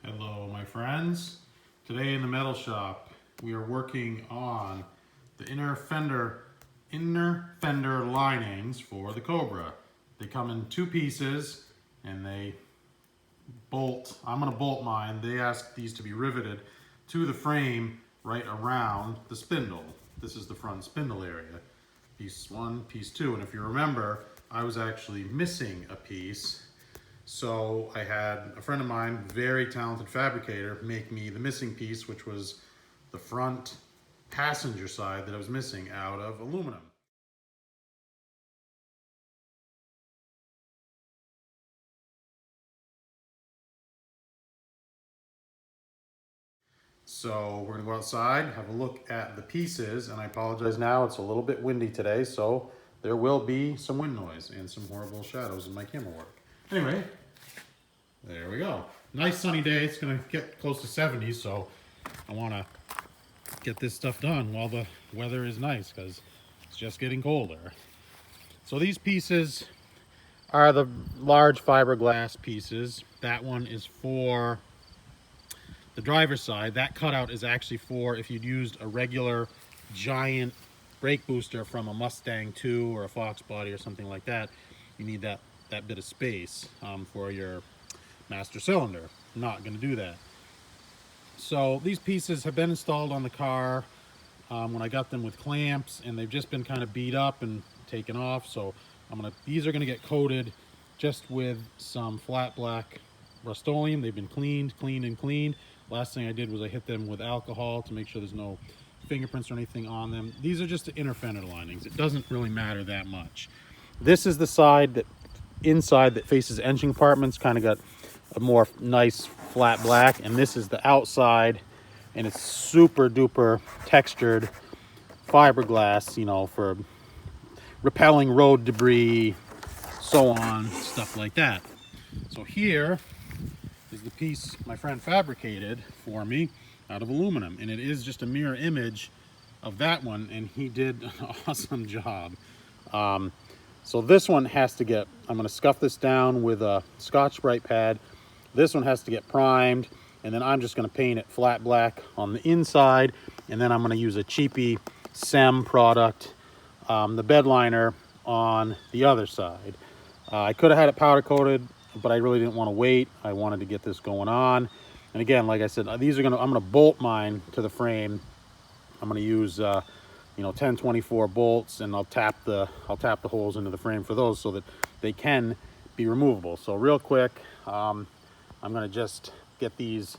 Hello, my friends. Today in the metal shop, we are working on the inner fender linings for the Cobra. They come in two pieces, and they bolt. I'm going to bolt mine. They asked these to be riveted to the frame right around the spindle. This is the front spindle area. Piece one, piece two, and if you remember, I was actually missing a piece. So I had a friend of mine, very talented fabricator, make me the missing piece, which was the front passenger side that I was missing out of aluminum. So we're gonna go outside, have a look at the pieces, and I apologize now, it's a little bit windy today, so there will be some wind noise and some horrible shadows in my camera work. Anyway, there we go. Nice sunny day. It's gonna get close to 70, so I wanna get this stuff done while the weather is nice because it's just getting colder. So these pieces are the large fiberglass pieces. That one is for the driver's side. That cutout is actually for if you'd used a regular giant brake booster from a Mustang 2 or a Fox body or something like that. You need that bit of space for your master cylinder. I'm not going to do that. So these pieces have been installed on the car when I got them with clamps, and they've just been kind of beat up and taken off. So these are going to get coated just with some flat black Rust-Oleum. They've been cleaned. Last thing I did was I hit them with alcohol to make sure there's no fingerprints or anything on them. These are just the inner fender linings. It doesn't really matter that much. This is the side that inside that faces engine compartments, kind of got a more nice flat black, and this is the outside, and it's super duper textured fiberglass, you know, for repelling road debris, so on, stuff like that. So here is the piece my friend fabricated for me out of aluminum, and it is just a mirror image of that one, and he did an awesome job. So this one has to get, I'm going to scuff this down with a Scotch-Brite pad. This one has to get primed, and then I'm just going to paint it flat black on the inside, and then I'm going to use a cheapy SEM product, the bed liner on the other side. I could have had it powder coated, but I really didn't want to wait. I wanted to get this going on. And again, like I said, I'm going to bolt mine to the frame. I'm going to use 1024 bolts, and I'll tap the holes into the frame for those so that they can be removable. So real quick, I'm going to just get these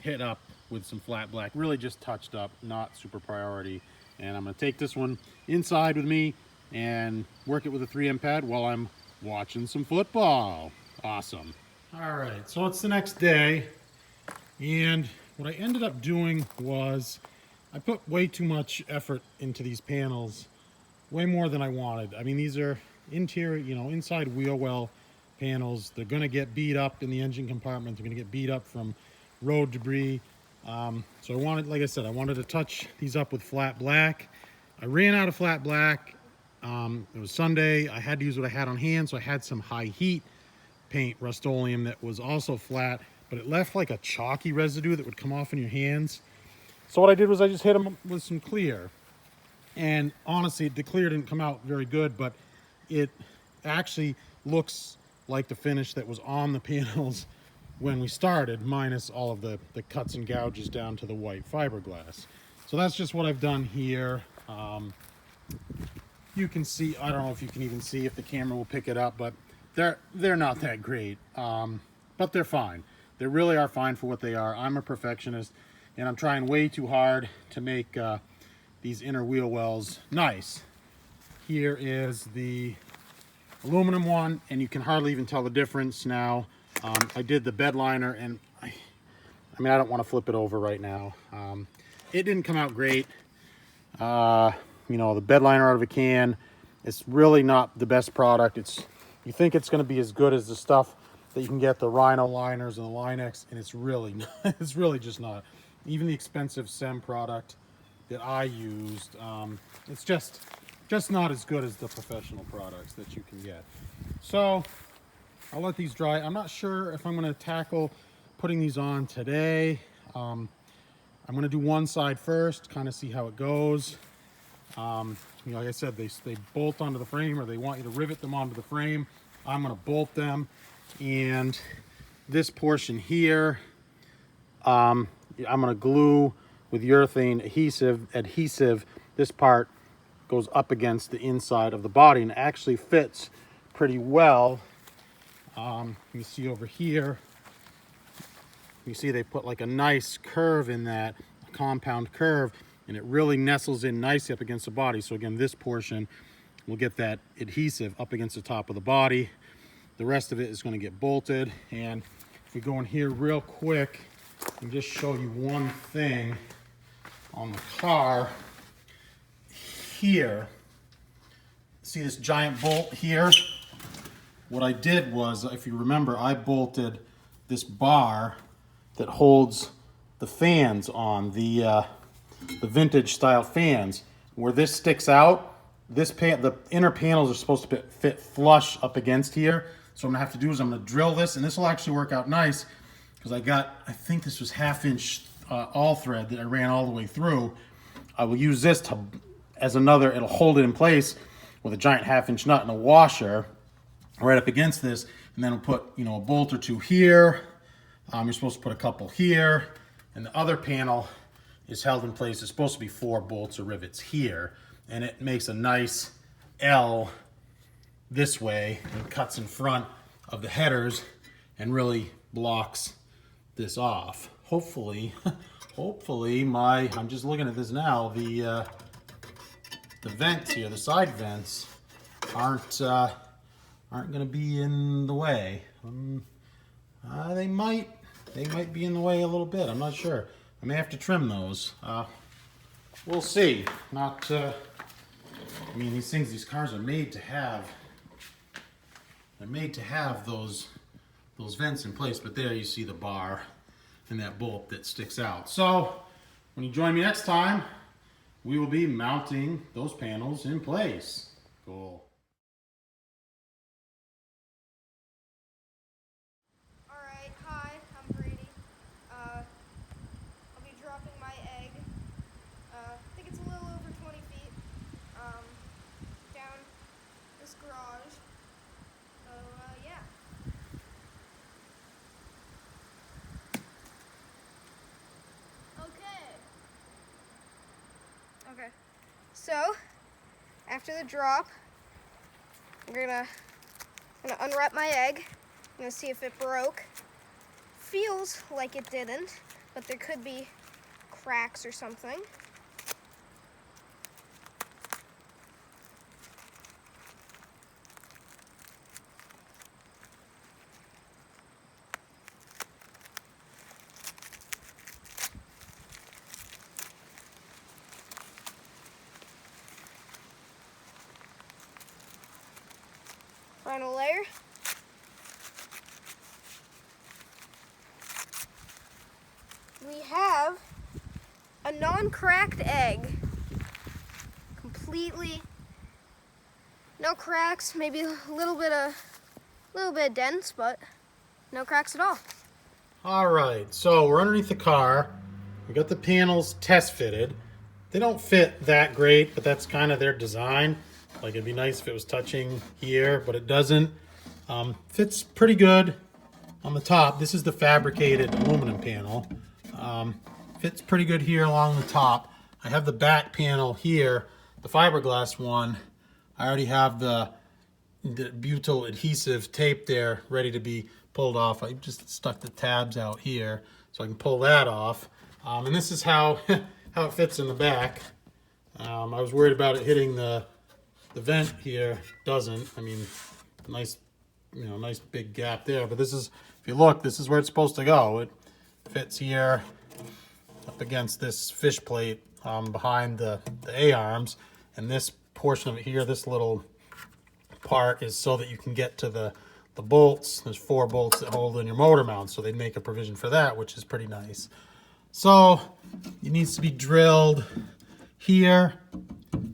hit up with some flat black, really just touched up, not super priority. And I'm going to take this one inside with me and work it with a 3M pad while I'm watching some football. Awesome. All right, so it's the next day, and what I ended up doing was I put way too much effort into these panels, way more than I wanted. I mean, these are interior, inside wheel well panels. They're going to get beat up in the engine compartment. They're going to get beat up from road debris. So like I said, I wanted to touch these up with flat black. I ran out of flat black. It was Sunday. I had to use what I had on hand, so I had some high heat paint Rust-Oleum that was also flat, but it left like a chalky residue that would come off in your hands. So what I did was I just hit them with some clear, and honestly the clear didn't come out very good, but it actually looks like the finish that was on the panels when we started, minus all of the cuts and gouges down to the white fiberglass. So that's just what I've done here. You can see, I don't know if you can even see if the camera will pick it up, but they're not that great, but they're fine. They really are fine for what they are. I'm a perfectionist, and I'm trying way too hard to make these inner wheel wells nice. Here is the aluminum one, and you can hardly even tell the difference now. I did the bed liner, and I don't want to flip it over right now. It didn't come out great. The bed liner out of a can, it's really not the best product. You think it's going to be as good as the stuff that you can get, the Rhino liners and the Line-X, and it's really not. It's really just not. Even the expensive SEM product that I used, it's just not as good as the professional products that you can get. So I'll let these dry. I'm not sure if I'm going to tackle putting these on today. I'm going to do one side first, kind of see how it goes. You know, like I said, they bolt onto the frame, or they want you to rivet them onto the frame. I'm going to bolt them, and this portion here, I'm going to glue with urethane adhesive. This part goes up against the inside of the body, and it actually fits pretty well. You see over here, you see they put like a nice curve in that, a compound curve, and it really nestles in nicely up against the body. So again, this portion will get that adhesive up against the top of the body. The rest of it is going to get bolted. And if we go in here real quick and just show you one thing on the car here. See this giant bolt here? What I did was, if you remember, I bolted this bar that holds the fans on, the vintage style fans. Where this sticks out, the inner panels are supposed to fit flush up against here. So what I'm gonna have to do is I'm gonna drill this, and this will actually work out nice because I think this was 1/2 inch all thread that I ran all the way through. I will use this as another, it'll hold it in place with a giant 1/2 inch nut and a washer right up against this, and then we'll put, you know, a bolt or two here. You're supposed to put a couple here, and the other panel is held in place. It's supposed to be 4 bolts or rivets here, and it makes a nice L this way and cuts in front of the headers and really blocks this off. Hopefully, I'm just looking at this now, the vents here, the side vents aren't going to be in the way. They might be in the way a little bit. I'm not sure. I may have to trim those. We'll see. I mean, these cars are made to have. They're made to have those vents in place. But there you see the bar and that bolt that sticks out. So when you join me next time, we will be mounting those panels in place. Cool. Okay, so after the drop, I'm gonna unwrap my egg. I'm gonna see if it broke. Feels like it didn't, but there could be cracks or something. Final layer. We have a non-cracked egg. Completely no cracks, maybe a little bit of dents, but no cracks at all. All right, so we're underneath the car. We got the panels test fitted. They don't fit that great, but that's kind of their design. Like, it'd be nice if it was touching here, but it doesn't. Fits pretty good on the top. This is the fabricated aluminum panel. Fits pretty good here along the top. I have the back panel here, the fiberglass one. I already have the butyl adhesive tape there ready to be pulled off. I just stuck the tabs out here so I can pull that off. And this is how how it fits in the back. I was worried about it hitting the vent here. Doesn't. I mean, nice, you know, nice big gap there. But this is, if you look, this is where it's supposed to go. It fits here up against this fish plate behind the A-arms, and this portion of it here, this little part, is so that you can get to the bolts. There's 4 bolts that hold in your motor mount, so they make a provision for that, which is pretty nice. So it needs to be drilled here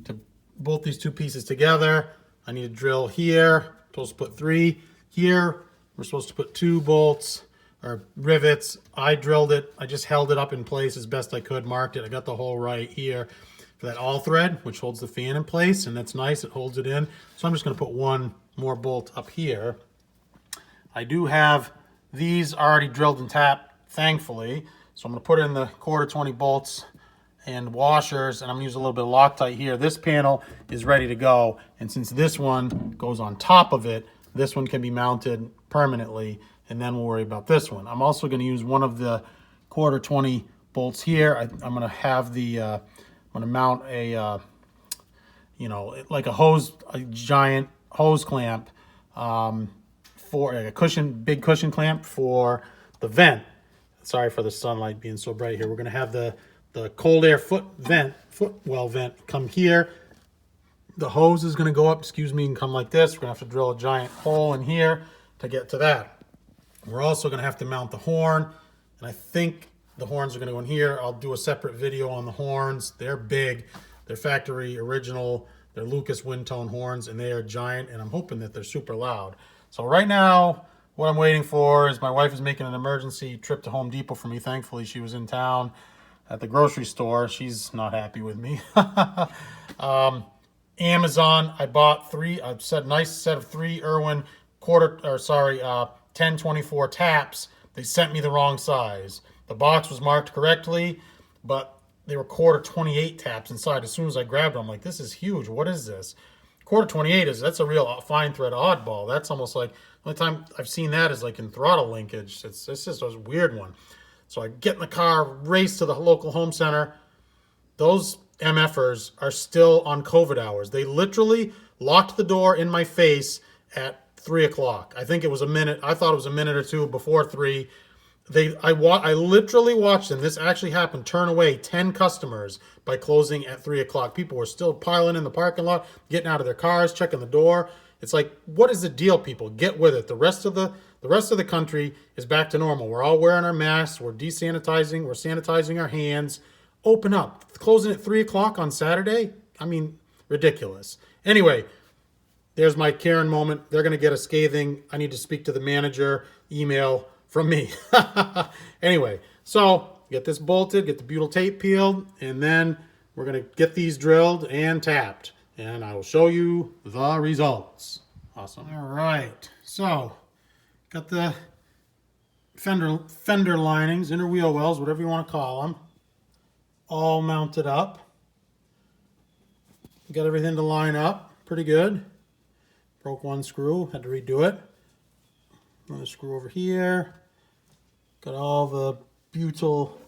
to bolt these 2 pieces together. I need to drill here. I'm supposed to put 3 here. We're supposed to put 2 bolts or rivets. I drilled it. I just held it up in place as best I could, marked it. I got the hole right here for that all thread, which holds the fan in place, and that's nice. It holds it in. So I'm just going to put one more bolt up here. I do have these already drilled and tapped, thankfully. So I'm going to put in the 1/4 bolts and washers, and I'm going to use a little bit of Loctite here. This panel is ready to go, and since this one goes on top of it, this one can be mounted permanently, and then we'll worry about this one. I'm also going to use one of the 1/4 bolts here. I'm going to have the, I'm going to mount a, you know, like a giant hose clamp, for a big cushion clamp for the vent. Sorry for the sunlight being so bright here. We're going to have the cold air footwell vent come here. The hose is going to go up, and come like this. We're going to have to drill a giant hole in here to get to that. We're also going to have to mount the horn, and I think the horns are going to go in here. I'll do a separate video on the horns. They're big. They're factory original. They're Lucas wind tone horns, and they are giant, and I'm hoping that they're super loud. So right now, what I'm waiting for is my wife is making an emergency trip to Home Depot for me. Thankfully, she was in town at the grocery store. She's not happy with me. Amazon, I bought nice set of 3 Irwin 1024 taps. They sent me the wrong size. The box was marked correctly, but they were 1/4 taps inside. As soon as I grabbed them, I'm like, this is huge. What is this? 1/4 that's a real fine thread oddball. That's almost like, the only time I've seen that is like in throttle linkage. It's just a weird one. So I get in the car, race to the local home center. Those MFers are still on COVID hours. They literally locked the door in my face at 3 o'clock. I think it was a minute. I thought it was a minute or two before 3. I literally watched them. This actually happened. Turn away 10 customers by closing at 3 o'clock. People were still piling in the parking lot, getting out of their cars, checking the door. It's like, what is the deal, people? Get with it. The rest of the country is back to normal. We're all wearing our masks. We're desanitizing. We're sanitizing our hands. Open up. Closing at 3 o'clock on Saturday? I mean, ridiculous. Anyway, there's my Karen moment. They're going to get a scathing. I need to speak to the manager. Email from me. Anyway, so get this bolted, get the butyl tape peeled, and then we're going to get these drilled and tapped. And I will show you the results. Awesome. All right. So, got the fender linings, inner wheel wells, whatever you want to call them, all mounted up. Got everything to line up pretty good. Broke one screw, had to redo it. Another screw over here. Got all the butyl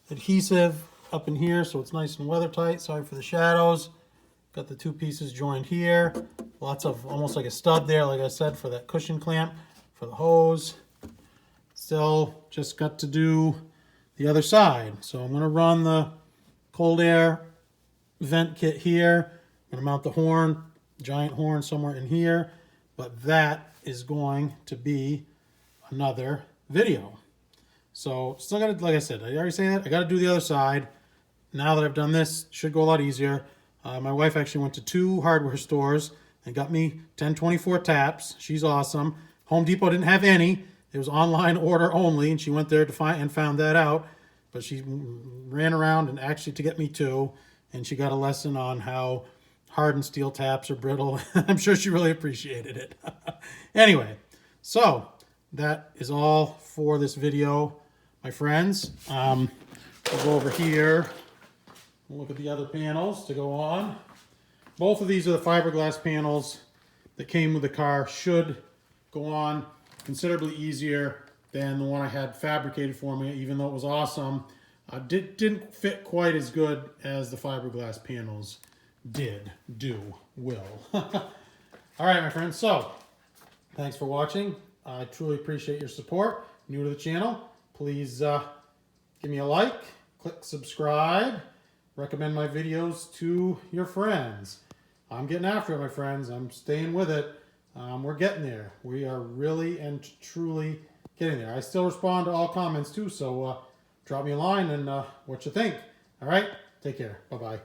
adhesive up in here so it's nice and weather tight. Sorry for the shadows. Got the 2 pieces joined here. Lots of, almost like a stud there, like I said, for that cushion clamp for the hose. Still just got to do the other side. So I'm going to run the cold air vent kit here. I'm going to mount the horn, giant horn somewhere in here. But that is going to be another video. So still got to, like I said, I already say that. I got to do the other side. Now that I've done this, should go a lot easier. My wife actually went to 2 hardware stores and got me 1024 taps. She's awesome. Home Depot didn't have any. It was online order only, and she went there to found that out. But she ran around and actually to get me 2, and she got a lesson on how hardened steel taps are brittle. I'm sure she really appreciated it. Anyway, so that is all for this video, my friends. We'll go over here. We'll look at the other panels to go on. Both of these are the fiberglass panels that came with the car. Should go on considerably easier than the one I had fabricated for me, even though it was awesome. Didn't fit quite as good as the fiberglass panels will. All right, my friends. So, thanks for watching. I truly appreciate your support. New to the channel, please give me a like, click subscribe, recommend my videos to your friends. I'm getting after it, my friends. I'm staying with it. We're getting there. We are really and truly getting there. I still respond to all comments too, so drop me a line and what you think. All right, take care. Bye-bye.